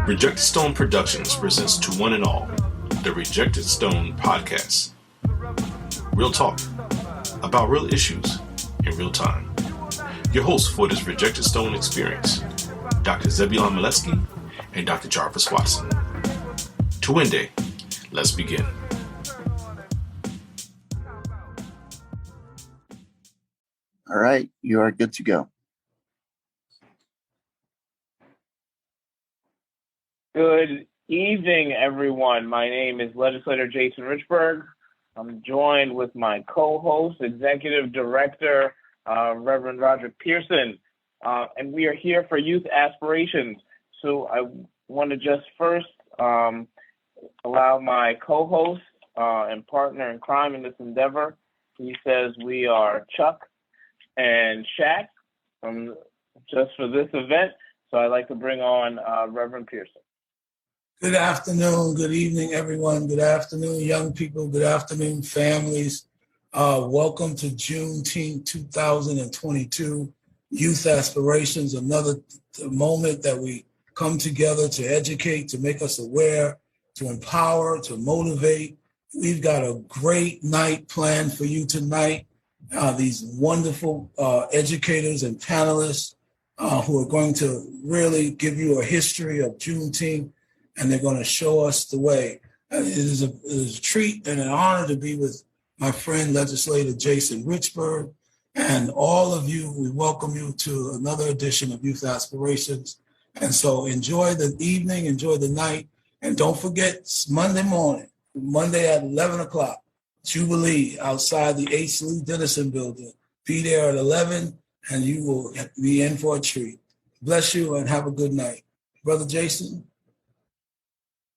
Rejected Stone Productions presents To One and All, the Rejected Stone Podcast. Real talk about real issues in real time. Your hosts for this Rejected Stone experience, Dr. Zebulon Maletsky and Dr. Jarvis Watson. To Win Day, let's begin. All right, you are good to go. Good evening, everyone. My name is Legislator Jason Richburg. I'm joined with my co-host, Executive Director, Reverend Roderick Pearson, and we are here for Youth Aspirations. So I want to just first allow my co-host and partner in crime in this endeavor. He says we are Chuck and Shaq just for this event. So I'd like to bring on Reverend Pearson. Good afternoon, good evening, everyone. Good afternoon, young people. Good afternoon, families. Welcome to Juneteenth 2022, Youth Aspirations, another moment that we come together to educate, to make us aware, to empower, to motivate. We've got a great night planned for you tonight. These wonderful educators and panelists who are going to really give you a history of Juneteenth, and they're going to show us the way. It is a treat and an honor to be with my friend, Legislator Jason Richburg, and all of you. We welcome you to another edition of Youth Aspirations. And so enjoy the evening, enjoy the night, and don't forget, it's Monday morning, Monday at 11 o'clock, Jubilee outside the H. Lee Dennison building. Be there at 11, and you will be in for a treat. Bless you and have a good night. Brother Jason?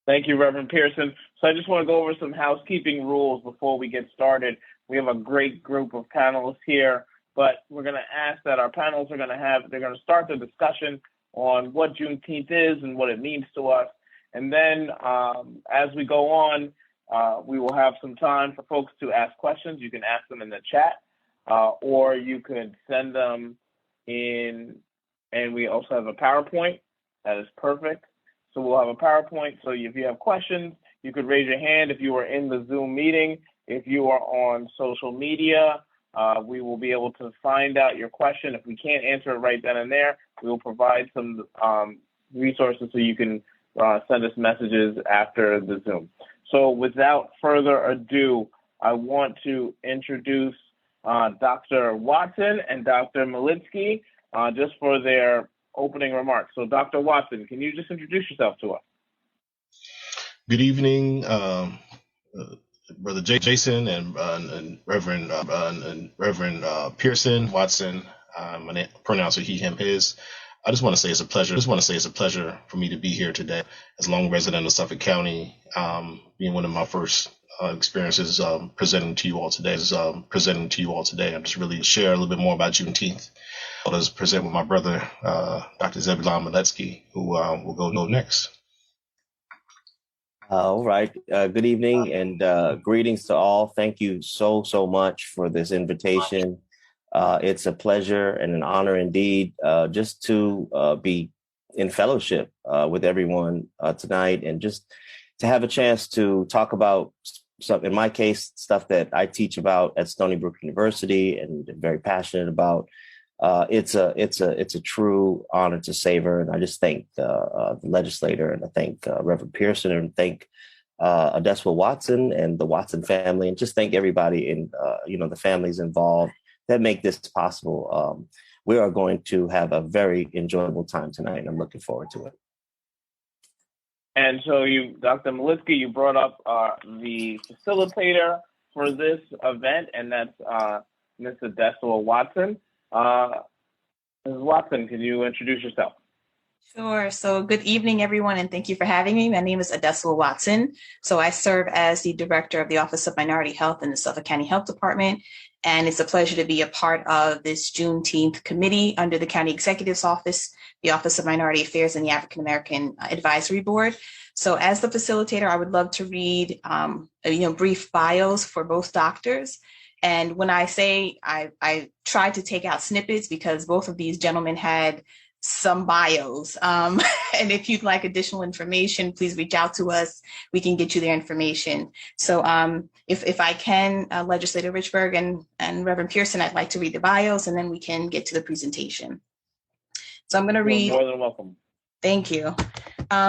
Thank you, Reverend Pearson. So I just want to go over some housekeeping rules before we get started. We have a great group of panelists here, but we're going to ask that our panels they're going to start the discussion on what Juneteenth is and what it means to us. And then as we go on, we will have some time for folks to ask questions. You can ask them in the chat, or you could send them in, and we also have a PowerPoint. That is perfect. So we'll have a PowerPoint. So if you have questions, you could raise your hand if you are in the Zoom meeting. If you are on social media, we will be able to find out your question. If we can't answer it right then and there, we will provide some resources so you can send us messages after the Zoom. So without further ado, I want to introduce Dr. Watson and Dr. Maletsky just for their opening remarks. So Dr. Watson, can you just introduce yourself to us? Good evening, Brother Jason and Reverend Pearson, Watson. My pronouns are he, him, his. I just want to say it's a pleasure. For me to be here today as a long resident of Suffolk County, being one of my first experiences presenting to you all today. I'm just really share a little bit more about Juneteenth. I'll just present with my brother, Dr. Zebulon Maletsky, who will go next. All right. Good evening and greetings to all. Thank you so much for this invitation. It's a pleasure and an honor indeed just to be in fellowship with everyone tonight, and just to have a chance to talk about some, in my case, stuff that I teach about at Stony Brook University and I'm very passionate about. It's a true honor to savor, and I just thank the legislator, and I thank Reverend Pearson, and thank Adeswa Watson and the Watson family, and just thank everybody in the families involved that make this possible. We are going to have a very enjoyable time tonight, and I'm looking forward to it. And so you, Dr. Maletsky, you brought up the facilitator for this event, and that's Ms. Adeswa Watson. Ms. Watson, can you introduce yourself? Sure. So good evening, everyone, and thank you for having me. My name is Adeswa Watson. So I serve as the Director of the Office of Minority Health in the Suffolk County Health Department, and it's a pleasure to be a part of this Juneteenth committee under the County Executive's Office, the Office of Minority Affairs, and the African American Advisory Board. So as the facilitator, I would love to read brief bios for both doctors. And when I say I tried to take out snippets because both of these gentlemen had some bios. And if you'd like additional information, please reach out to us. We can get you their information. So if I can, Legislator Richburg and Reverend Pearson, I'd like to read the bios and then we can get to the presentation. So I'm going to read. You're more than welcome. Thank you.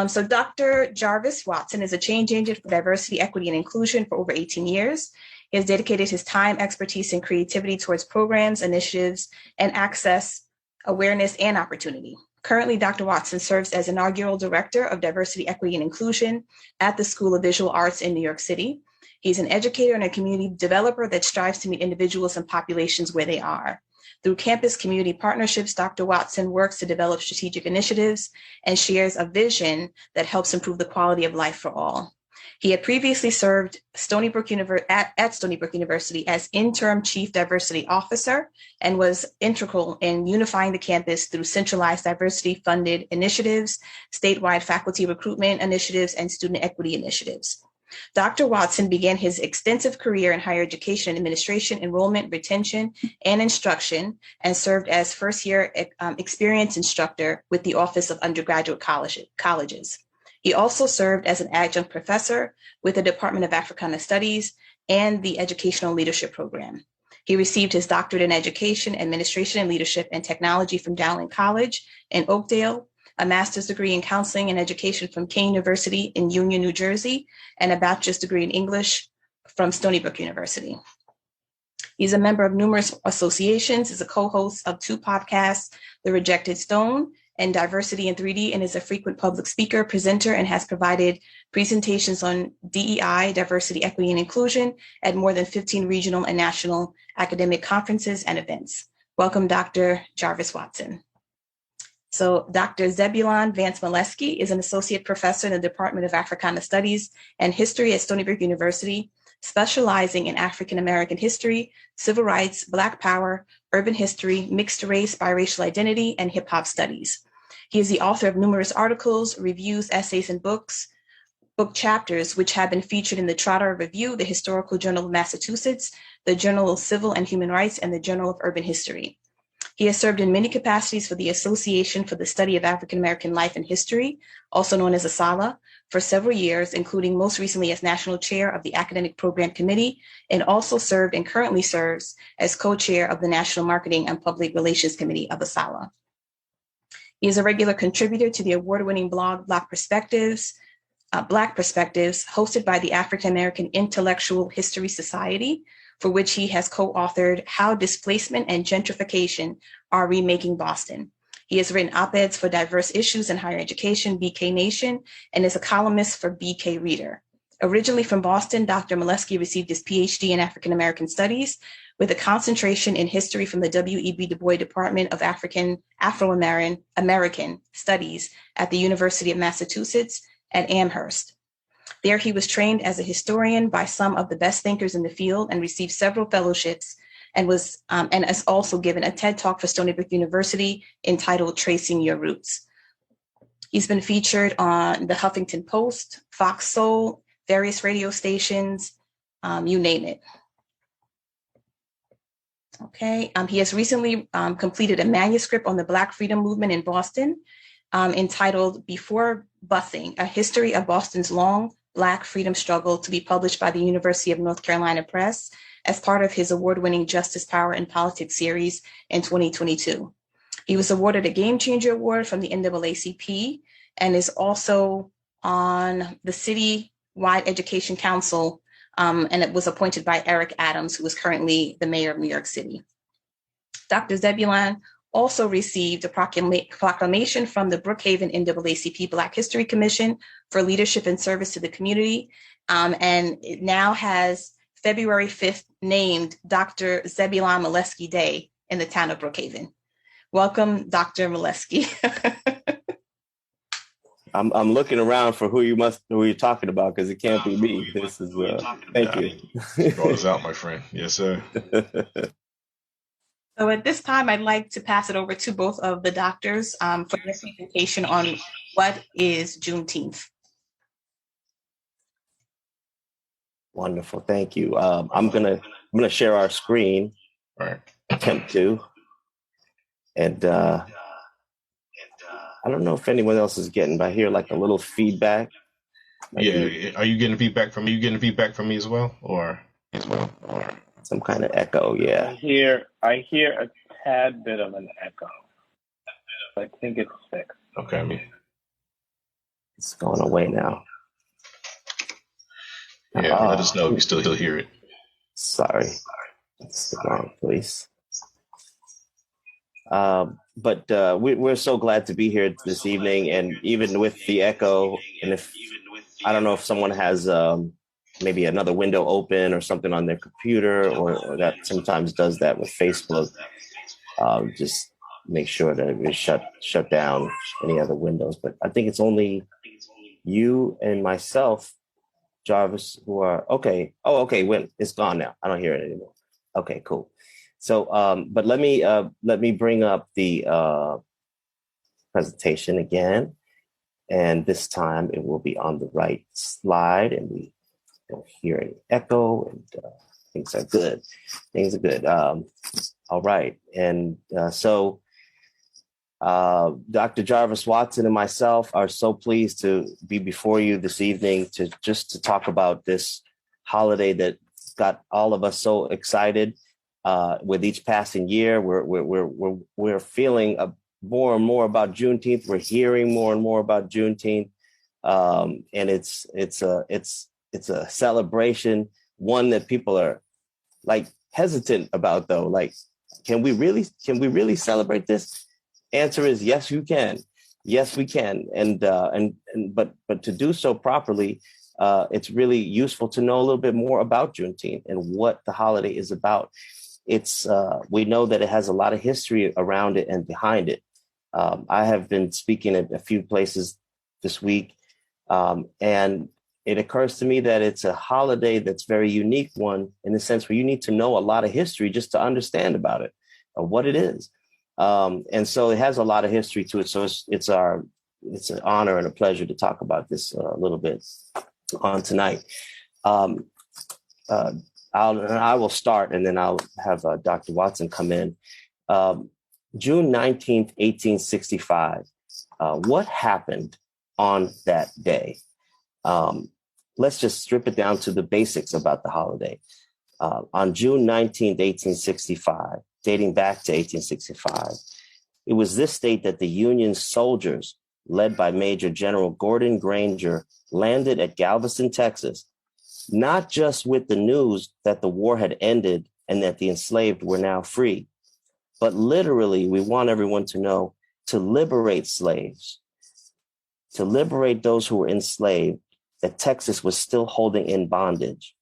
So Dr. Jarvis Watson is a change agent for diversity, equity, and inclusion for over 18 years. He has dedicated his time, expertise, and creativity towards programs, initiatives, and access, awareness, and opportunity. Currently, Dr. Watson serves as inaugural Director of Diversity, Equity, and Inclusion at the School of Visual Arts in New York City. He's an educator and a community developer that strives to meet individuals and populations where they are. Through campus community partnerships, Dr. Watson works to develop strategic initiatives and shares a vision that helps improve the quality of life for all. He had previously served at Stony Brook University as interim chief diversity officer and was integral in unifying the campus through centralized diversity funded initiatives, statewide faculty recruitment initiatives, and student equity initiatives. Dr. Watson began his extensive career in higher education administration, enrollment, retention, and instruction, and served as first-year experienced instructor with the Office of Undergraduate Colleges. He also served as an adjunct professor with the Department of Africana Studies and the Educational Leadership Program. He received his doctorate in education, administration, and leadership and technology from Dowling College in Oakdale, a master's degree in counseling and education from Kean University in Union, New Jersey, and a bachelor's degree in English from Stony Brook University. He's a member of numerous associations, is a co-host of 2 podcasts, The Rejected Stone and Diversity in 3D, and is a frequent public speaker, presenter, and has provided presentations on DEI, diversity, equity, and inclusion at more than 15 regional and national academic conferences and events. Welcome, Dr. Jarvis Watson. So Dr. Zebulon Vance-Molesky is an associate professor in the Department of Africana Studies and History at Stony Brook University, specializing in African American history, civil rights, Black power, urban history, mixed race, biracial identity, and hip hop studies. He is the author of numerous articles, reviews, essays, and book chapters, which have been featured in the Trotter Review, the Historical Journal of Massachusetts, the Journal of Civil and Human Rights, and the Journal of Urban History. He has served in many capacities for the Association for the Study of African American Life and History, also known as ASALH, for several years, including most recently as National Chair of the Academic Program Committee, and also served and currently serves as co-chair of the National Marketing and Public Relations Committee of ASALH. He is a regular contributor to the award-winning blog Black Perspectives, hosted by the African American Intellectual History Society, for which he has co-authored How Displacement and Gentrification Are Remaking Boston. He has written op-eds for diverse issues in higher education, BK Nation, and is a columnist for BK Reader. Originally from Boston, Dr. Molesky received his PhD in African American Studies with a concentration in history from the W.E.B. Du Bois Department of Afro-American Studies at the University of Massachusetts at Amherst. There he was trained as a historian by some of the best thinkers in the field and received several fellowships and has also given a TED Talk for Stony Brook University entitled Tracing Your Roots. He's been featured on the Huffington Post, Fox Soul, various radio stations, you name it. Okay, he has recently completed a manuscript on the Black Freedom Movement in Boston entitled Before Busing, A History of Boston's Long Black Freedom Struggle, to be published by the University of North Carolina Press as part of his award-winning Justice, Power, and Politics series in 2022. He was awarded a Game Changer Award from the NAACP and is also on the City-wide Education Council, and it was appointed by Eric Adams, who is currently the mayor of New York City. Dr. Zebulon also received a proclamation from the Brookhaven NAACP Black History Commission for leadership and service to the community, and it now has February 5th named Dr. Zebulon Molesky Day in the town of Brookhaven. Welcome, Dr. Molesky. I'm looking around for who you're talking about, because it can't be me. This is thank you. Brought us out, my friend. Yes, sir. So at this time, I'd like to pass it over to both of the doctors for their presentation on what is Juneteenth. Wonderful, thank you. I'm gonna share our screen. All right. Attempt to, and I don't know if anyone else is getting, but I hear like a little feedback. Yeah, are you getting feedback from me as well, or some kind of echo? Yeah, I hear a tad bit of an echo. I think it's fixed. okay. It's going away now. Yeah, let us know if you still hear it. Sorry, it's the wrong place. But we're so glad to be here this evening, and even with the echo, and if I don't know if someone has maybe another window open or something on their computer, or that sometimes does that with Facebook. Just make sure that we shut down any other windows. But I think it's only you and myself, Jarvis, who are okay. Oh, okay. When it's gone now, I don't hear it anymore. Okay, cool. So, but let me bring up the presentation again, and this time it will be on the right slide, and we don't hear any echo, and things are good. Things are good. All right, and so Dr. Jarvis Watson and myself are so pleased to be before you this evening to talk about this holiday that got all of us so excited. With each passing year, we're feeling more and more about Juneteenth. We're hearing more and more about Juneteenth, and it's a celebration, one that people are like hesitant about, though. Like, can we really celebrate this? Answer is yes, you can. Yes, we can. But to do so properly, it's really useful to know a little bit more about Juneteenth and what the holiday is about. It's we know that it has a lot of history around it and behind it. I have been speaking at a few places this week, and it occurs to me that it's a holiday that's very unique one in the sense where you need to know a lot of history just to understand about it, or what it is. And so it has a lot of history to it. So it's an honor and a pleasure to talk about this a little bit on tonight. I will start, and then I'll have Dr. Watson come in. June 19th, 1865. What happened on that day? Let's just strip it down to the basics about the holiday. On June 19th, 1865, dating back to 1865, it was this date that the Union soldiers, led by Major General Gordon Granger, landed at Galveston, Texas, not just with the news that the war had ended and that the enslaved were now free, but literally, we want everyone to know, to liberate slaves, to liberate those who were enslaved, that Texas was still holding in bondage,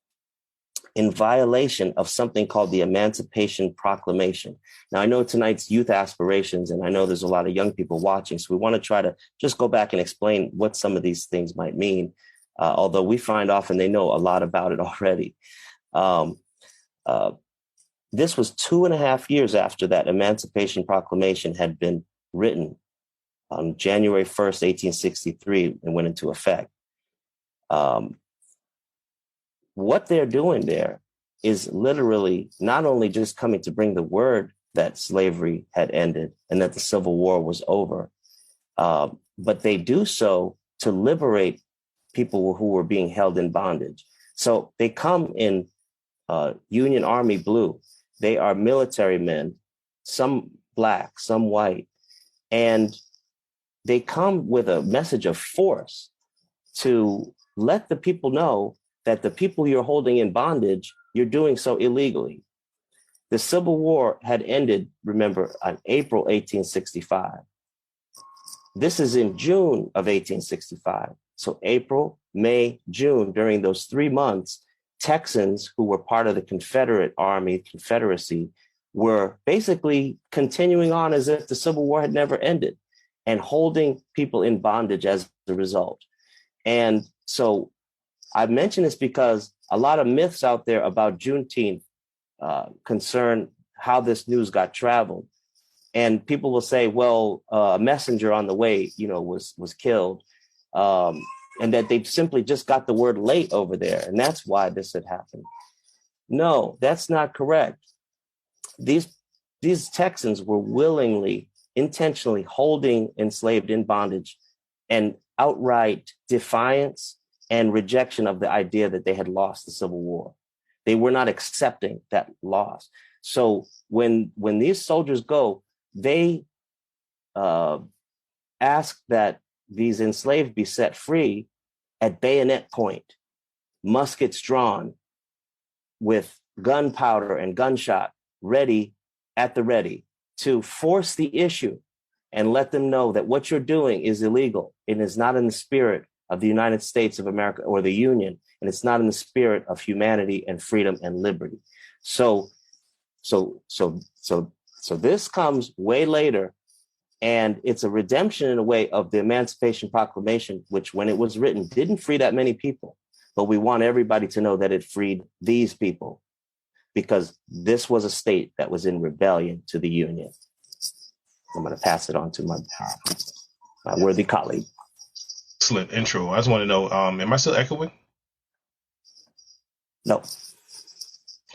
in violation of something called the Emancipation Proclamation. Now, I know tonight's youth aspirations, and I know there's a lot of young people watching, so we want to try to just go back and explain what some of these things might mean, although we find often they know a lot about it already. This was 2.5 years after that Emancipation Proclamation had been written on January 1st, 1863, and went into effect. What they're doing there is literally not only just coming to bring the word that slavery had ended and that the Civil War was over, but they do so to liberate people who were being held in bondage. So they come in Union Army blue. They are military men, some black, some white, and they come with a message of force to let the people know that the people you're holding in bondage, you're doing so illegally. The Civil War had ended, remember, on April 1865. This is in June of 1865. So April, May, June, during those 3 months, Texans who were part of the Confederate Army, Confederacy, were basically continuing on as if the Civil War had never ended and holding people in bondage as a result. And so I mention this because a lot of myths out there about Juneteenth concern how this news got traveled. And people will say, well, a messenger on the way, was killed. And that they simply just got the word late over there. And that's why this had happened. No, that's not correct. These Texans were willingly intentionally holding enslaved in bondage, and outright defiance and rejection of the idea that they had lost the Civil War. They were not accepting that loss. So when these soldiers go, they ask that these enslaved be set free at bayonet point, muskets drawn, with gunpowder and gunshot ready at the ready, to force the issue and let them know that what you're doing is illegal. It is not in the spirit of the United States of America or the Union, and it's not in the spirit of humanity and freedom and liberty. So this comes way later, and it's a redemption in a way of the Emancipation Proclamation, which when it was written didn't free that many people, but we want everybody to know that it freed these people, because this was a state that was in rebellion to the Union. I'm going to pass it on to my worthy colleague. Excellent intro. I just want to know, am I still echoing? No.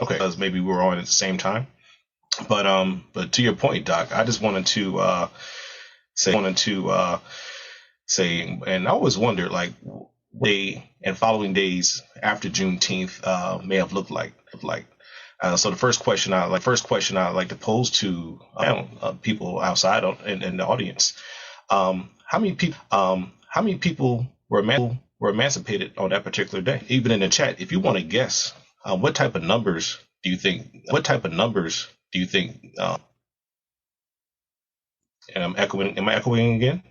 Okay, because maybe we were on at the same time. But to your point, Doc, I just wanted to say, and I always wondered, like, day and following days after Juneteenth may have looked like. So the first question I like to pose to people outside in the audience, how many people were emancipated on that particular day? Even in the chat, if you want to guess, what type of numbers do you think? And I'm echoing. Am I echoing again?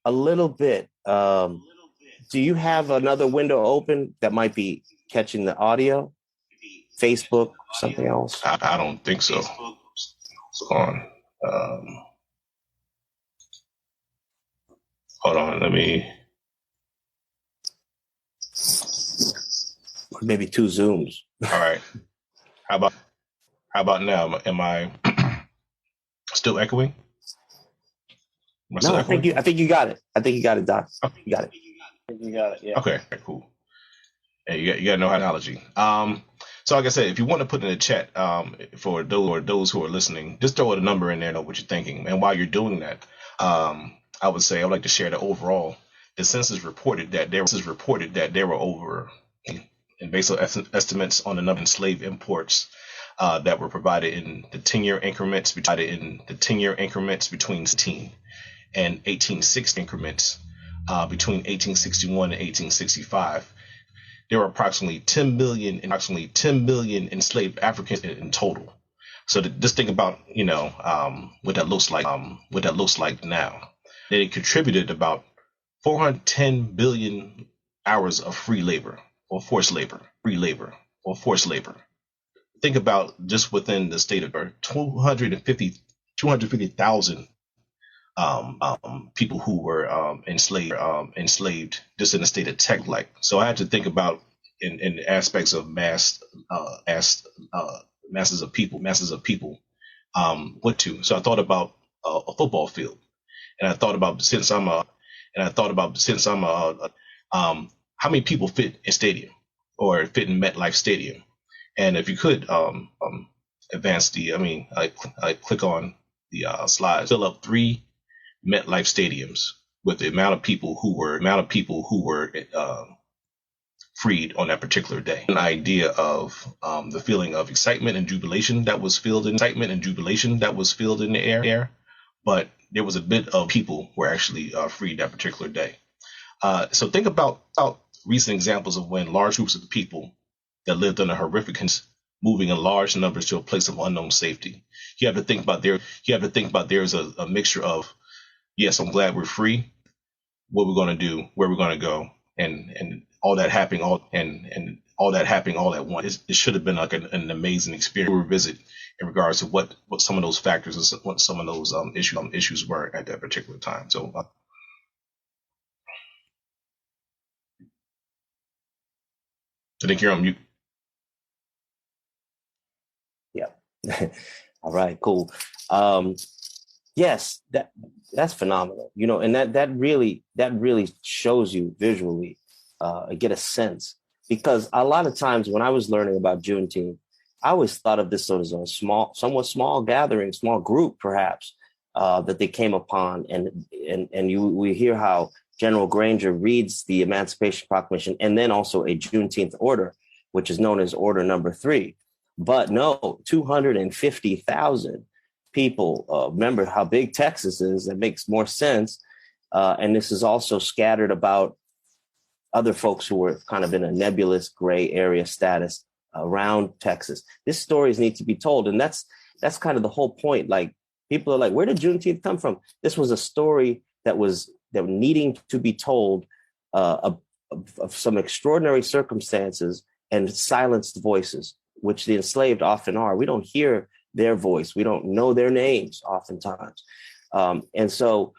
A little bit. Do you have another window open that might be catching the audio? Facebook, something else? I don't think so. Hold on. Let me. Maybe two Zooms. All right. How about now? Am I still echoing? No, I think you got it. I think you got it, Doc. You got it. You got it. Yeah. Okay. Cool. Hey, you got to know analogy. So like I said, if you want to put in the chat, for those who are listening, just throw a number in there, know what you're thinking. And while you're doing that, I would say I would like to share that overall, the census reported that there were over, and based on estimates on the number of enslaved imports that were provided in the 10-year increments between 18 and 1860 increments, between 1861 and 1865. There were approximately 10 million enslaved Africans in total. So just think about, what that looks like now. They contributed about 410 billion hours of free labor or forced labor. Think about just within the state of 250,000 people who were enslaved just in the state of Texas. So I had to think about in aspects of masses of people. So I thought about a football field, and I thought about how many people fit in stadium or fit in MetLife Stadium. And if you could advance I click on the slides, fill up 3 MetLife stadiums with the amount of people who were freed on that particular day. An idea of the feeling of excitement and jubilation that was filled in the air, but there was a bit of people who were actually freed that particular day. So think about recent examples of when large groups of people that lived under horrific conditions moving in large numbers to a place of unknown safety. You have to think about there's a mixture of, yes, I'm glad we're free, what we're going to do, where we're going to go, and all that happening all at once. It should have been like an amazing experience to revisit in regards to what some of those factors and what some of those issues were at that particular time. So I think you're on mute. Yeah. All right, cool. Yes, that's phenomenal. And that really shows you visually, get a sense, because a lot of times when I was learning about Juneteenth, I always thought of this as a somewhat small gathering, small group, perhaps, that they came upon. And we hear how General Granger reads the Emancipation Proclamation and then also a Juneteenth order, which is known as Order Number 3. But no, 250,000 people. Remember how big Texas is. That makes more sense. And this is also scattered about other folks who were kind of in a nebulous gray area status around Texas. These stories need to be told. And that's kind of the whole point. Like, people are like, where did Juneteenth come from? This was a story that needing to be told of some extraordinary circumstances and silenced voices, which the enslaved often are. We don't hear their voice. We don't know their names oftentimes. And so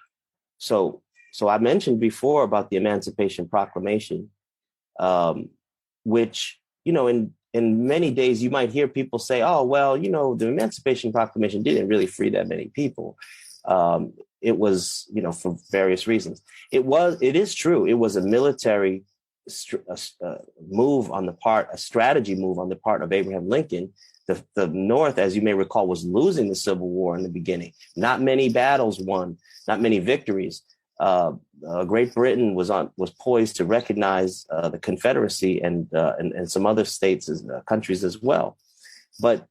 I mentioned before about the Emancipation Proclamation, which, in many days you might hear people say, oh, well, the Emancipation Proclamation didn't really free that many people. It was, for various reasons. It is true. It was a military move on the part, a strategy move on the part of Abraham Lincoln. The North, as you may recall, was losing the Civil War in the beginning. Not many battles won, not many victories. Great Britain was poised to recognize the Confederacy and some other states as countries as well. But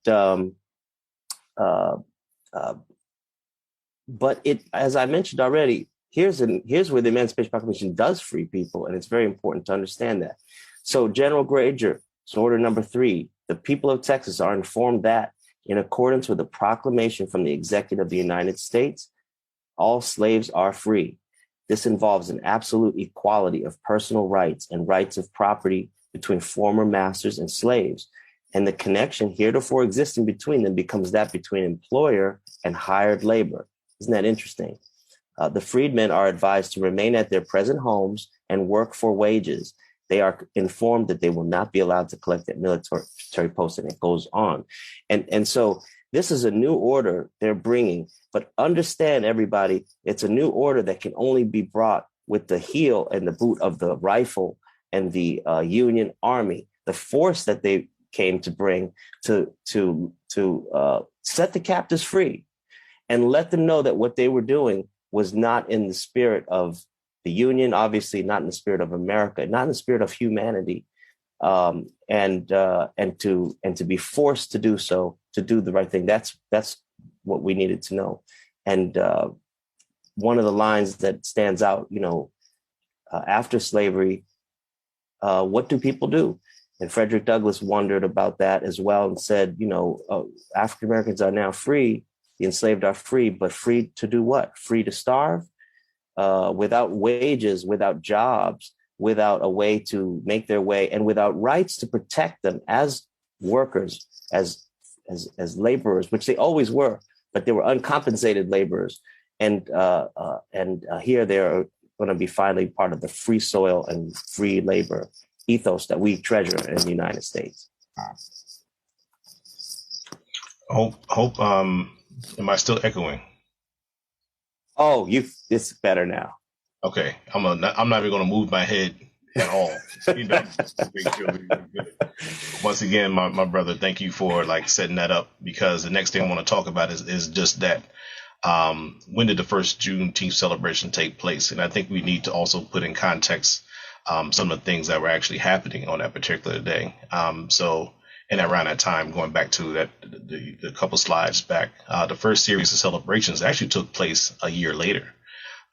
it, as I mentioned already, here's where the Emancipation Proclamation does free people, and it's very important to understand that. So General Granger, so Order Number 3, the people of Texas are informed that, in accordance with the proclamation from the Executive of the United States, all slaves are free. This involves an absolute equality of personal rights and rights of property between former masters and slaves. And the connection heretofore existing between them becomes that between employer and hired labor. Isn't that interesting? The freedmen are advised to remain at their present homes and work for wages. They are informed that they will not be allowed to collect at military posts, and it goes on. And so this is a new order they're bringing, but understand, everybody, it's a new order that can only be brought with the heel and the boot of the rifle and the Union Army, the force that they came to bring to set the captives free and let them know that what they were doing was not in the spirit of the Union, obviously not in the spirit of America, not in the spirit of humanity, and to be forced to do so, to do the right thing. That's what we needed to know. And one of the lines that stands out, after slavery, what do people do? And Frederick Douglass wondered about that as well and said, African Americans are now free, the enslaved are free, but free to do what? Free to starve, without wages, without jobs, without a way to make their way, and without rights to protect them as workers, as laborers, which they always were, but they were uncompensated laborers. And here they're going to be finally part of the free soil and free labor ethos that we treasure in the United States. Hope. Am I still echoing? Oh, it's better now. Okay, I'm not even going to move my head at all. Once again, my brother, thank you for setting that up, because the next thing I want to talk about is just that. When did the first Juneteenth celebration take place? And I think we need to also put in context some of the things that were actually happening on that particular day. And around that time, going back to the couple slides back, the first series of celebrations actually took place a year later.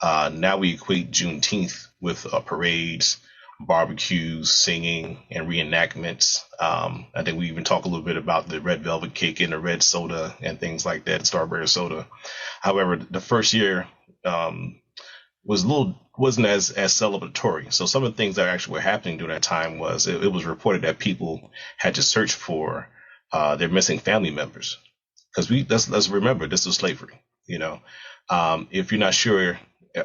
Now we equate Juneteenth with parades, barbecues, singing, and reenactments. I think we even talk a little bit about the red velvet cake and the red soda and things like that, strawberry soda. However, the first year wasn't as celebratory. So some of the things that actually were happening during that time was it was reported that people had to search for their missing family members, because let's remember, this was slavery. If you're not sure,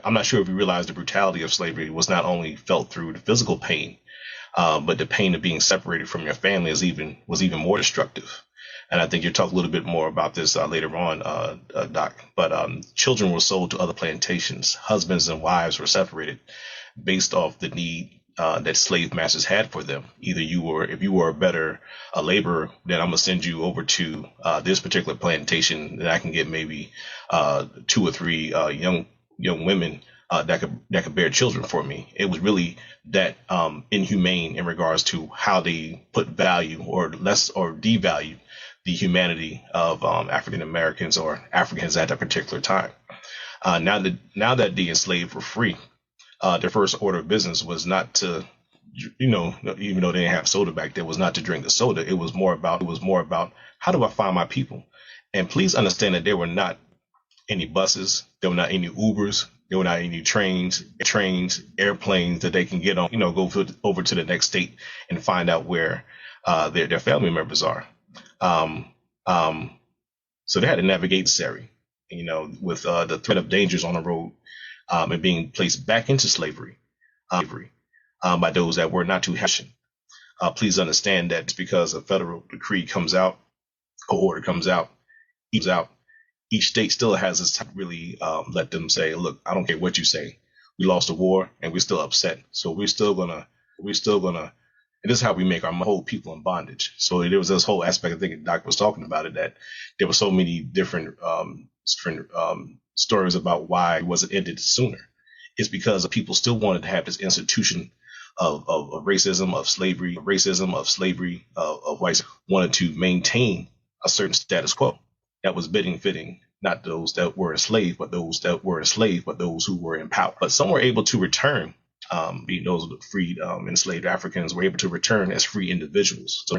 I'm not sure if you realize the brutality of slavery was not only felt through the physical pain, but the pain of being separated from your family was even more destructive. And I think you'll talk a little bit more about this later on, Doc. But children were sold to other plantations. Husbands and wives were separated based off the need that slave masters had for them. Either if you were a better laborer, then I'm gonna send you over to this particular plantation, and I can get maybe 2 or 3 young women that could bear children for me. It was really that inhumane in regards to how they put value or less or devalue the humanity of African Americans or Africans at that particular time. Now that the enslaved were free, their first order of business was not to, even though they didn't have soda back there, was not to drink the soda. It was more about how do I find my people? And please understand that there were not any buses, there were not any Ubers, there were not any trains, airplanes that they can get on, go over to the next state and find out where their family members are. So they had to navigate Sari, with the threat of dangers on the road, and being placed back into slavery by those that were not too happy. Please understand that just because a federal decree comes out, or order comes out, each state still has its time to really let them say, look, I don't care what you say. We lost the war and we're still upset. So we're still gonna, and this is how we make our whole people in bondage. So there was this whole aspect, I think Doc was talking about it, that there were so many different stories about why it wasn't ended sooner. It's because people still wanted to have this institution of racism, of slavery, of whites wanted to maintain a certain status quo that was fitting, not those that were enslaved, but those who were in power. But some were able to return, being those freed enslaved Africans were able to return as free individuals. So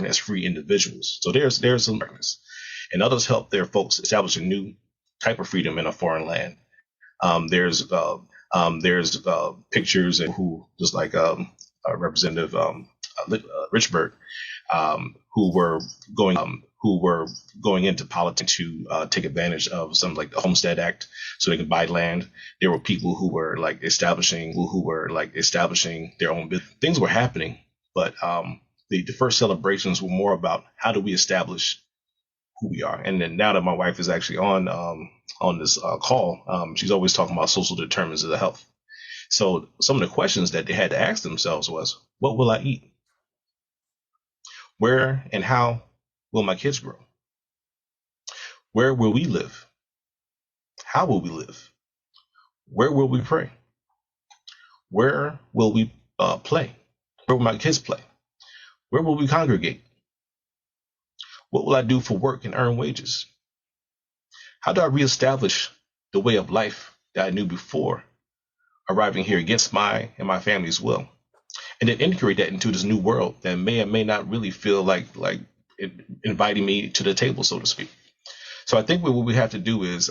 there's some darkness. And others helped their folks establish a new type of freedom in a foreign land. There's pictures and who, just like Representative Richburg, who were going into politics to take advantage of something like the Homestead Act so they could buy land. There were people who were establishing their own business. Things were happening, but the first celebrations were more about how do we establish who we are. And then now that my wife is actually on this call, she's always talking about social determinants of the health. So some of the questions that they had to ask themselves was, what will I eat? Where and how will my kids grow? Where will we live? How will we live? Where will we pray? Where will we play? Where will my kids play? Where will we congregate? What will I do for work and earn wages? How do I reestablish the way of life that I knew before arriving here against my and my family's will? And then integrate that into this new world that may or may not really feel like inviting me to the table, so to speak. So I think what we have to do is,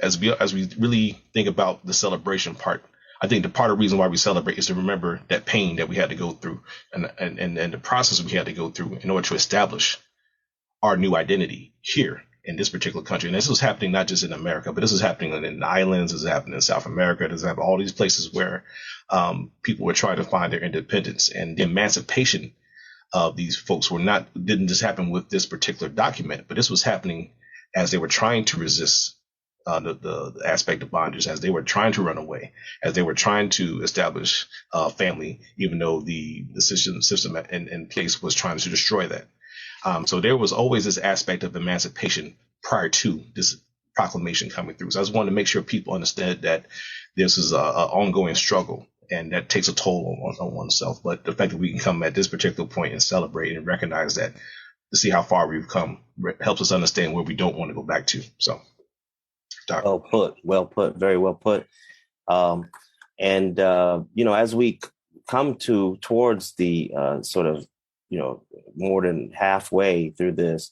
as we really think about the celebration part, I think the part of the reason why we celebrate is to remember that pain that we had to go through and the process we had to go through in order to establish our new identity here in this particular country. And this was happening not just in America, but this is happening in the islands, this is happening in South America, this is happening all these places where people were trying to find their independence. And the emancipation of these folks didn't just happen with this particular document, but this was happening as they were trying to resist the aspect of bondage, as they were trying to run away, as they were trying to establish family, even though the system in place was trying to destroy that. So there was always this aspect of emancipation prior to this proclamation coming through. So I just wanted to make sure people understand that this is an ongoing struggle, and that takes a toll on oneself. But the fact that we can come at this particular point and celebrate and recognize that, to see how far we've come, helps us understand where we don't want to go back to. So, Dr. Well put, very well put. As we come towards the sort of, more than halfway through this,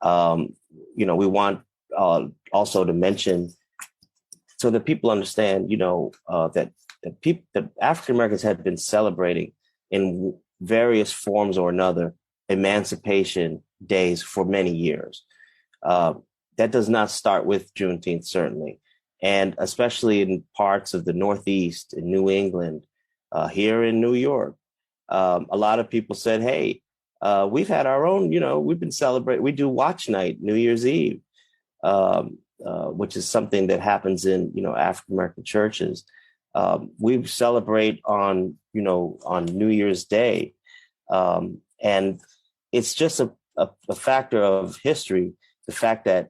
we want also to mention, so that people understand, that African Americans had been celebrating in various forms or another emancipation days for many years. That does not start with Juneteenth, certainly. And especially in parts of the Northeast, in New England, here in New York, a lot of people said, hey, we've had our own, we've been celebrating. We do watch night, New Year's Eve, which is something that happens in, African-American churches. We celebrate on New Year's Day. And it's just a factor of history. The fact that,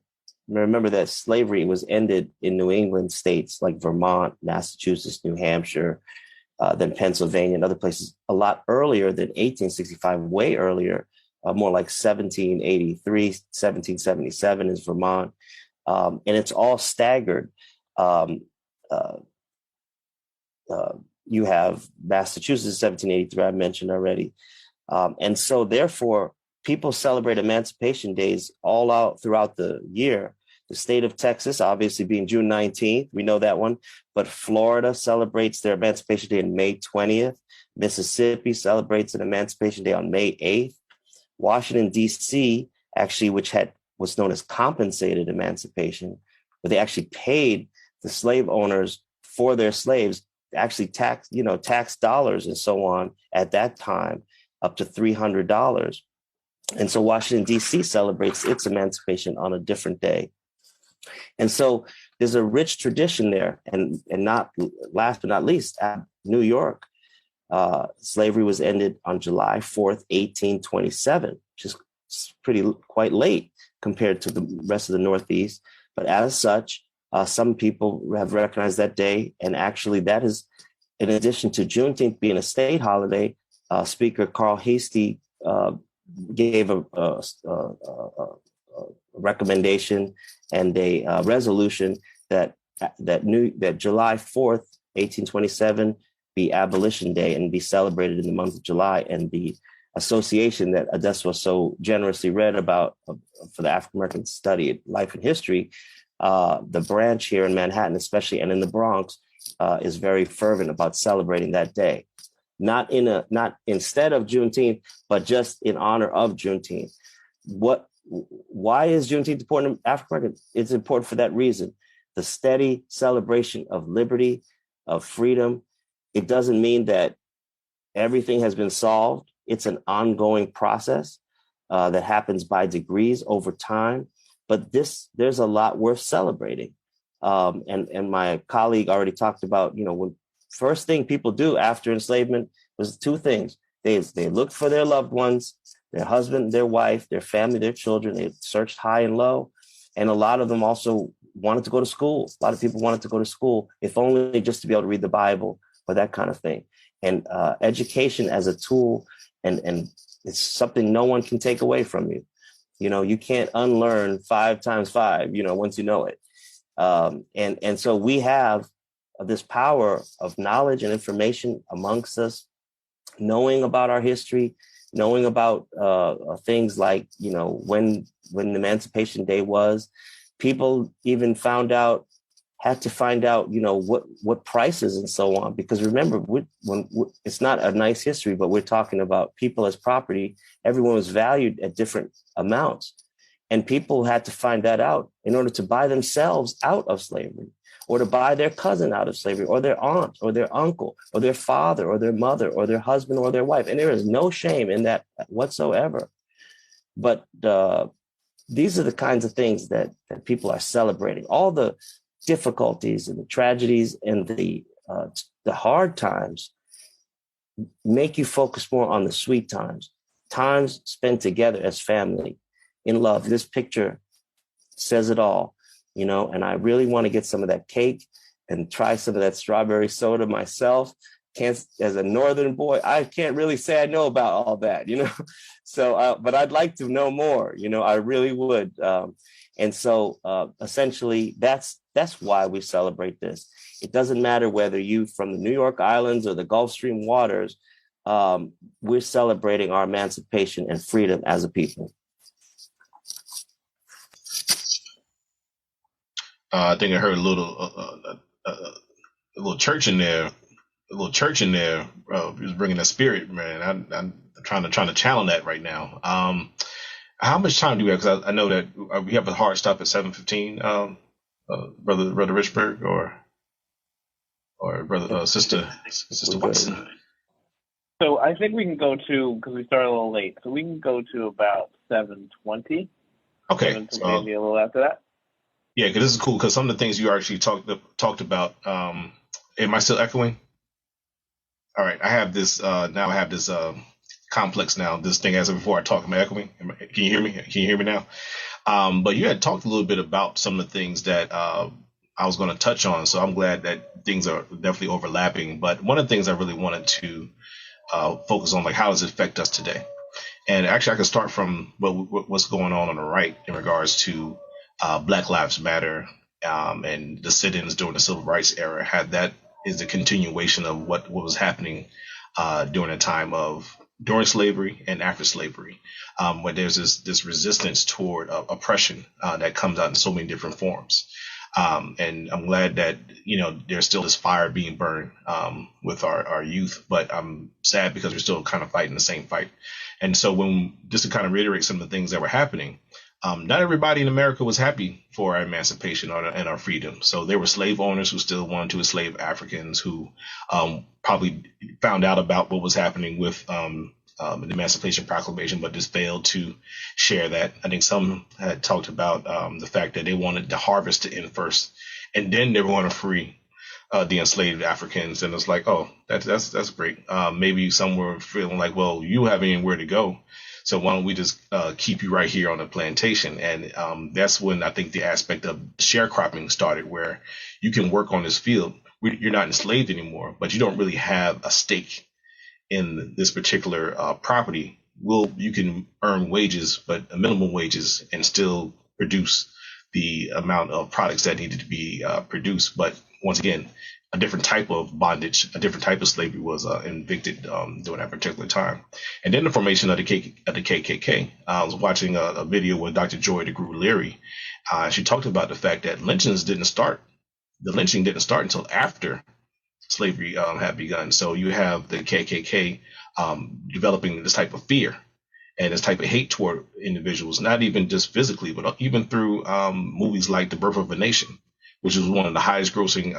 remember that slavery was ended in New England states like Vermont, Massachusetts, New Hampshire, then Pennsylvania and other places a lot earlier than 1865, way earlier, more like 1783, 1777 is Vermont. And it's all staggered. You have Massachusetts, 1783, I mentioned already. And so therefore, people celebrate Emancipation Days all out throughout the year. The state of Texas, obviously being June 19th, we know that one, but Florida celebrates their Emancipation Day on May 20th. Mississippi celebrates an Emancipation Day on May 8th. Washington, D.C., actually, which was known as compensated emancipation, but they actually paid the slave owners for their slaves, actually tax dollars and so on at that time, up to $300. And so Washington, D.C. celebrates its emancipation on a different day. And so there's a rich tradition there. And not last but not least, at New York, slavery was ended on July 4th, 1827, which is quite late compared to the rest of the Northeast. But as such, some people have recognized that day. And actually, that is, in addition to Juneteenth being a state holiday, Speaker Carl Hastie gave a recommendation and a resolution that July 4th, 1827, be Abolition Day and be celebrated in the month of July. And the association that Odessa so generously read about for the African American study, life and history, the branch here in Manhattan, especially, and in the Bronx, is very fervent about celebrating that day. Not instead of Juneteenth, but just in honor of Juneteenth. Why is Juneteenth important to African Americans? It's important for that reason. The steady celebration of liberty, of freedom. It doesn't mean that everything has been solved. It's an ongoing process that happens by degrees over time. But there's a lot worth celebrating. And my colleague already talked about, when first thing people do after enslavement was two things. They looked for their loved ones, their husband, their wife, their family, their children. They searched high and low. And a lot of them also wanted to go to school. A lot of people wanted to go to school, if only just to be able to read the Bible or that kind of thing. And education as a tool, and it's something no one can take away from you. You can't unlearn 5 times 5, once you know it. And so we have this power of knowledge and information amongst us, knowing about our history, knowing about things like, when Emancipation Day was. People even had to find out, what prices and so on. Because remember, when it's not a nice history, but we're talking about people as property. Everyone was valued at different amounts. And people had to find that out in order to buy themselves out of slavery, or to buy their cousin out of slavery, or their aunt, or their uncle, or their father, or their mother, or their husband, or their wife. And there is no shame in that whatsoever. But these are the kinds of things that people are celebrating. All the difficulties and the tragedies and the hard times make you focus more on the sweet times spent together as family in love. This picture says it all, and I really want to get some of that cake and try some of that strawberry soda myself. As a Northern boy, I can't really say I know about all that, So, but I'd like to know more, I really would. And so essentially, that's why we celebrate this. It doesn't matter whether you from the New York Islands or the Gulf Stream waters, we're celebrating our emancipation and freedom as a people. I think I heard a little church in there. A little church in there was bringing that spirit, man. I'm trying to channel that right now. How much time do we have? Because I know that we have a hard stop at 7:15. Brother Richburg or brother Sister Watson. So I think we can go to, because we started a little late, so we can go to about 7:20. Okay, maybe a little after that. Yeah, because this is cool. Because some of the things you actually talked about Am I still echoing? All right. I have this now. I have this complex now. This thing as before I talk. Am I echoing? Can you hear me? Can you hear me now? But you had talked a little bit about some of the things that I was going to touch on. So I'm glad that things are definitely overlapping. But one of the things I really wanted to focus on, like, how does it affect us today? And actually, I can start from what's going on the right in regards to Black Lives Matter and the sit-ins during the Civil Rights era. Had that is the continuation of what was happening during the time of during slavery and after slavery, where there's this resistance toward oppression that comes out in so many different forms. And I'm glad that, there's still this fire being burned with our youth, but I'm sad because we're still kind of fighting the same fight. And so just to kind of reiterate some of the things that were happening, not everybody in America was happy for our emancipation and our freedom. So there were slave owners who still wanted to enslave Africans who probably found out about what was happening with the Emancipation Proclamation, but just failed to share that. I think some had talked about the fact that they wanted the harvest to end first, and then they were going to free the enslaved Africans. And it's like, oh, that's great. Maybe some were feeling like, well, you have anywhere to go, so why don't we just keep you right here on the plantation? And that's when I think the aspect of sharecropping started, where you can work on this field. You're not enslaved anymore, but you don't really have a stake in this particular property. You can earn wages, but minimum wages, and still produce the amount of products that needed to be produced. But once again, a different type of bondage, a different type of slavery was evicted during that particular time. And then the formation of the KKK. I was watching a video with Dr. Joy DeGruy Leary. She talked about the fact that lynchings didn't start. The lynching didn't start until after slavery had begun. So you have the KKK developing this type of fear and this type of hate toward individuals, not even just physically, but even through movies like The Birth of a Nation, which was one of the highest grossing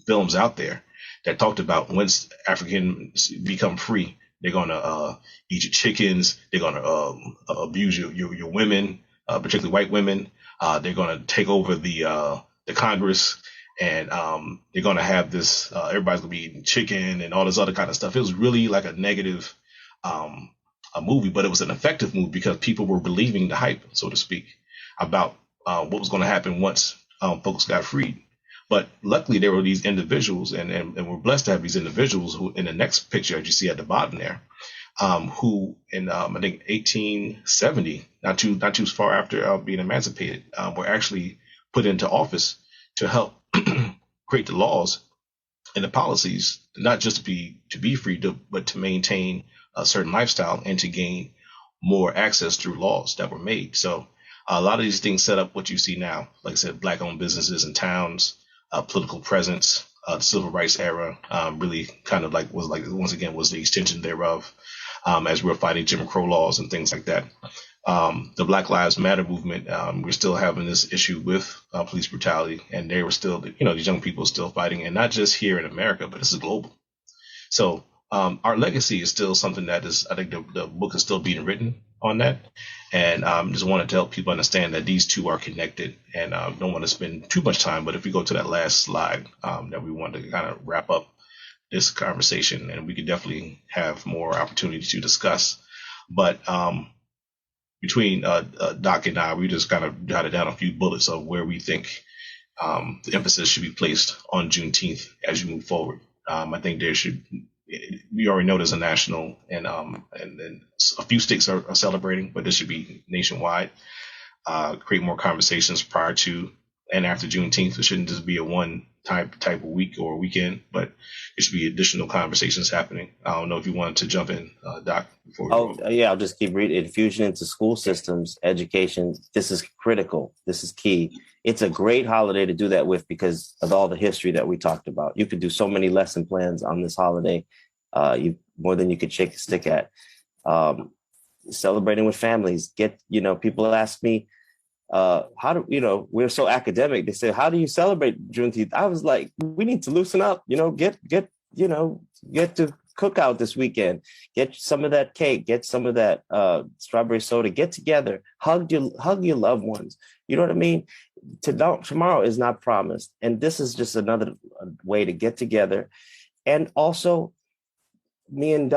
films out there, that talked about once Africans become free, they're going to eat your chickens, they're going to abuse your women, particularly white women. They're going to take over the Congress, and they're going to have this, everybody's going to be eating chicken and all this other kind of stuff. It was really like a negative a movie, but it was an effective movie because people were believing the hype, so to speak, about what was going to happen once folks got freed. But luckily, there were these individuals, and we're blessed to have these individuals who, in the next picture, as you see at the bottom there, who in I think 1870, not too far after being emancipated, were actually put into office to help create the laws and the policies, not just to be free, but to maintain a certain lifestyle and to gain more access through laws that were made. So a lot of these things set up what you see now. Like I said, black-owned businesses in towns, political presence, the civil rights era, really kind of was the extension thereof, as we're fighting Jim Crow laws and things like that. The Black Lives Matter movement, we're still having this issue with police brutality, and they were still, these young people are still fighting, and not just here in America, but this is global. So our legacy is still something that is, I think the book is still being written on that. And just wanted to help people understand that these two are connected, and don't want to spend too much time. But if we go to that last slide, that we want to kind of wrap up this conversation, and we could definitely have more opportunity to discuss. But between Doc and I, we just kind of jotted down a few bullets of where we think the emphasis should be placed on Juneteenth as you move forward. I think we already know there's a national, and a few states are celebrating, but this should be nationwide. Create more conversations prior to and after Juneteenth. It shouldn't just be a one type of week or weekend, but it should be additional conversations happening. I don't know if you wanted to jump in, Doc. Yeah, I'll just keep reading. Infusion into school systems, education. This is critical. This is key. It's a great holiday to do that with because of all the history that we talked about. You could do so many lesson plans on this holiday, more than you could shake a stick at. Celebrating with families. People ask me, how do we're so academic. They say, how do you celebrate Juneteenth? I was like, we need to loosen up, get to cookout this weekend. Get some of that cake, get some of that strawberry soda, get together, hug your loved ones. You know what I mean? Tomorrow is not promised. And this is just another way to get together. And also, me and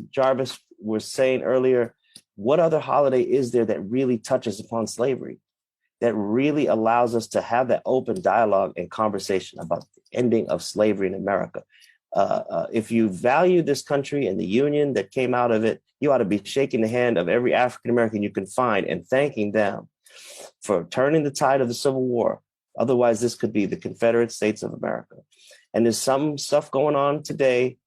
Jarvis were saying earlier, what other holiday is there that really touches upon slavery, that really allows us to have that open dialogue and conversation about the ending of slavery in America? If you value this country and the union that came out of it, you ought to be shaking the hand of every African American you can find and thanking them for turning the tide of the Civil War. Otherwise, this could be the Confederate States of America. And there's some stuff going on today.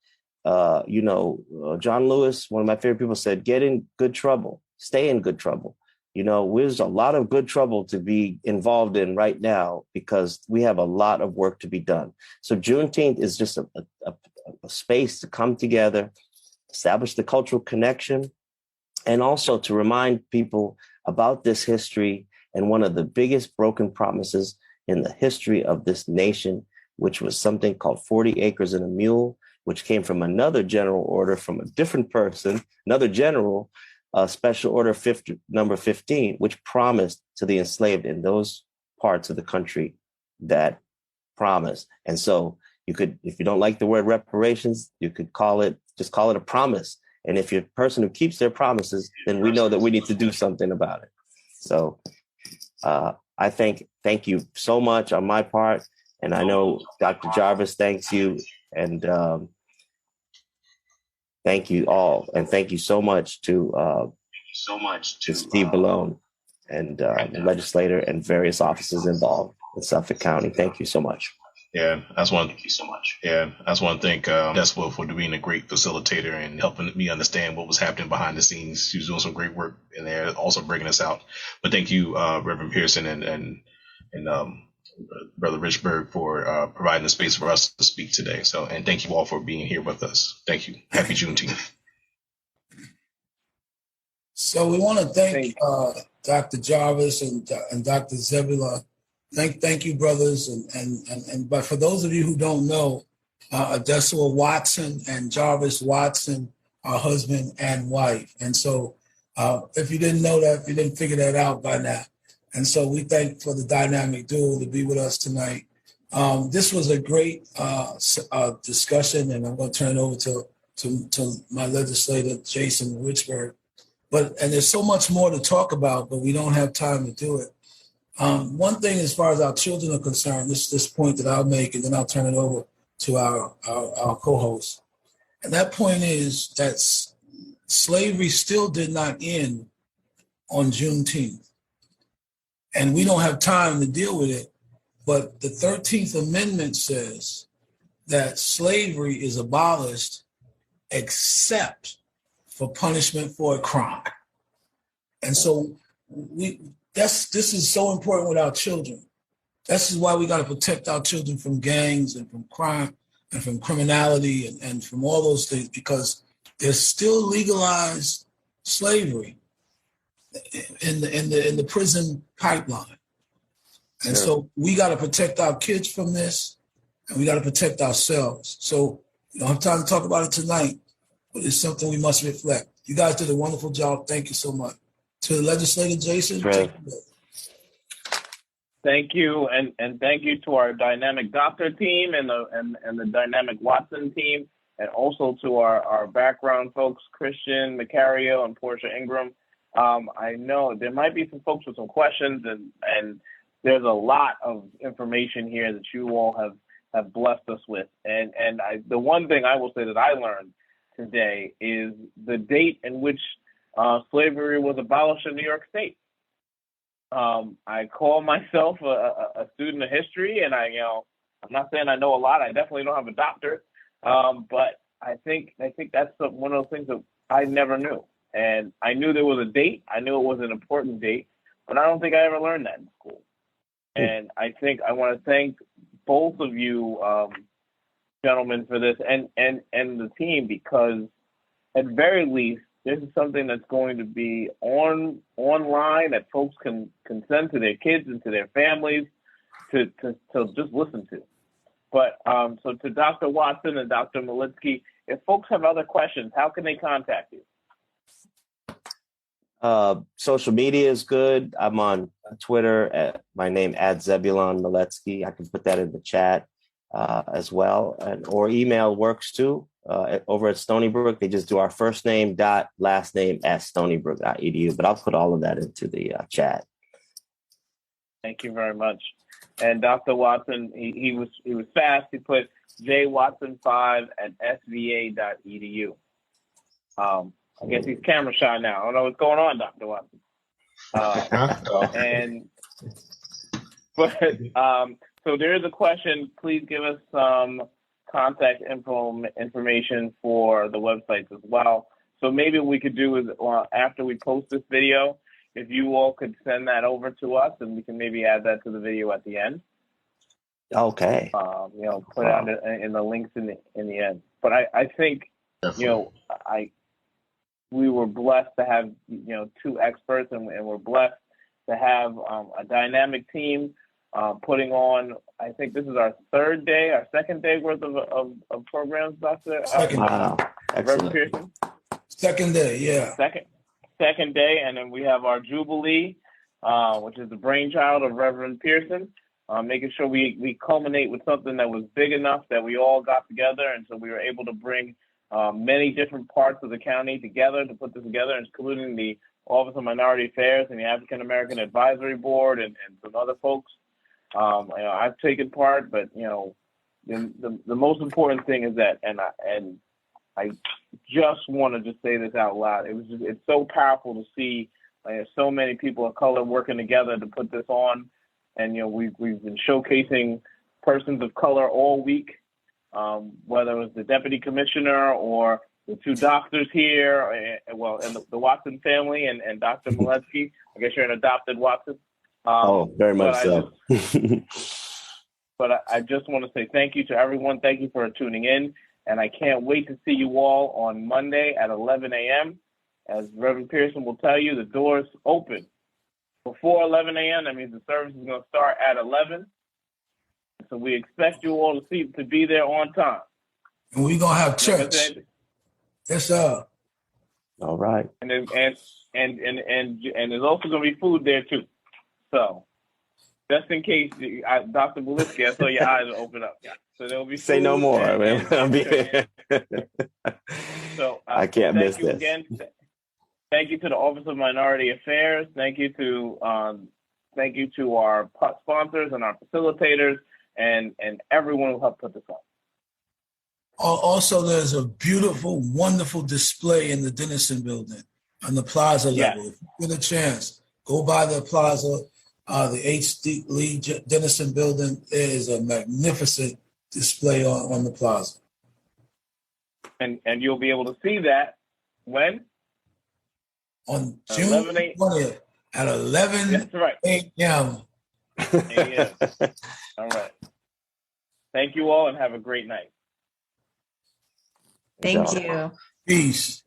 John Lewis, one of my favorite people, said, get in good trouble, stay in good trouble. There's a lot of good trouble to be involved in right now because we have a lot of work to be done. So Juneteenth is just a space to come together, establish the cultural connection, and also to remind people about this history and one of the biggest broken promises in the history of this nation, which was something called 40 acres and a mule, which came from another general order from a different person, another general, Special Order number 15, which promised to the enslaved in those parts of the country that promise. And so you could, if you don't like the word reparations, you could just call it a promise. And if you're a person who keeps their promises, then we know that we need to do something about it. So I thank you so much on my part. And I know Dr. Jarvis thanks you. And thank you all. And thank you so much to Steve Ballone and the legislator and various offices involved in Suffolk County. Thank you so much. Yeah, I just want to thank Deswell for being a great facilitator and helping me understand what was happening behind the scenes. She was doing some great work in there, also bringing us out. But thank you, Reverend Pearson and Brother Richburg for providing the space for us to speak today. So, and thank you all for being here with us. Thank you. Happy Juneteenth. So we want to thank Dr. Jarvis and Dr. Zebula. Thank you, brothers. But for those of you who don't know, Adesua Watson and Jarvis Watson are husband and wife. And so if you didn't know that, if you didn't figure that out by now. And so we thank for the dynamic duo to be with us tonight. This was a great discussion, and I'm going to turn it over to my legislator, Jason Richburg. And there's so much more to talk about, but we don't have time to do it. One thing, as far as our children are concerned, this point that I'll make, and then I'll turn it over to our co-host. And that point is that slavery still did not end on Juneteenth. And we don't have time to deal with it, but the 13th Amendment says that slavery is abolished except for punishment for a crime. And so this is so important with our children. This is why we got to protect our children from gangs and from crime and from criminality and from all those things, because there's still legalized slavery in the prison pipeline. And so we got to protect our kids from this, and we got to protect ourselves. So we don't have time to talk about it tonight, but it's something we must reflect. You guys did a wonderful job. Thank you so much. To the legislator, Jason. Thank you, and thank you to our dynamic doctor team and the dynamic Watson team, and also to our background folks, Christian Macario and Portia Ingram. I know there might be some folks with some questions, and there's a lot of information here that you all have blessed us with. And the one thing I will say that I learned today is the date in which slavery was abolished in New York State. I call myself a student of history, and I'm not saying I know a lot. I definitely don't have a doctorate, but I think that's one of those things that I never knew. And I knew there was a date. I knew it was an important date, but I don't think I ever learned that in school. And I think I want to thank both of you, gentlemen, for this, and the team, because at very least, this is something that's going to be online that folks can send to their kids and to their families to just listen to. But so to Dr. Watson and Dr. Malitsky, if folks have other questions, how can they contact you? Social media is good. I'm on Twitter at my name at Zebulon Miletsky. I can put that in the chat as well, or email works too. Over at Stony Brook, they just do our first name dot last name at stonybrook.edu. But I'll put all of that into the chat. Thank you very much. And Dr. Watson, he was fast. He put jwatson5 at sva.edu. I guess he's camera shy now. I don't know what's going on, Dr. Watson. So there is a question. Please give us some contact information for the websites as well. So maybe what we could do is after we post this video, if you all could send that over to us, and we can maybe add that to the video at the end. Okay. Put it on in the links in the end. But I think, we were blessed to have, two experts, and we're blessed to have a dynamic team putting on. I think this is our second day worth of programs, Dr. Wow. Reverend Pearson. Second day, yeah. Second day, and then we have our Jubilee, which is the brainchild of Reverend Pearson, making sure we culminate with something that was big enough that we all got together, and so we were able to bring many different parts of the county together to put this together, including the Office of Minority Affairs and the African American Advisory Board and some other folks. I've taken part, but the most important thing is that, and I just want to just say this out loud. It's so powerful to see so many people of color working together to put this on, and we've been showcasing persons of color all week, whether it was the deputy commissioner or the two doctors here, and the Watson family and Dr. Miletsky. I guess you're an adopted Watson. Very much so. But I just want to say thank you to everyone. Thank you for tuning in. And I can't wait to see you all on Monday at 11 a.m. As Reverend Pearson will tell you, the doors open before 11 a.m. That means the service is going to start at 11. So we expect you all to be there on time. And we're going to have church. Yes, sir. All right. And there's also going to be food there too. So just in case, Dr. Miletsky, I saw your eyes open up. So there'll be say no more, man. So I can't miss this. Again. Thank you to the Office of Minority Affairs. Thank you to our sponsors and our facilitators and everyone who helped put this on. Also, there's a beautiful, wonderful display in the Dennison building on the plaza level. If you get a chance, go by the plaza, the H.D. Lee Dennison building. There is a magnificent display on the plaza. And you'll be able to see that when? On June 20th at 11 a.m. All right. Thank you all and have a great night. Thank you. Peace.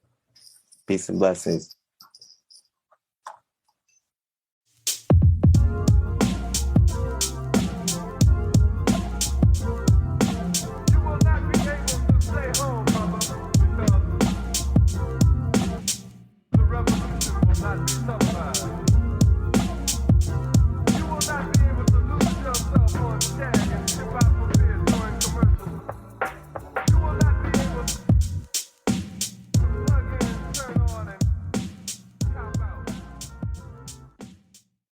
Peace and blessings.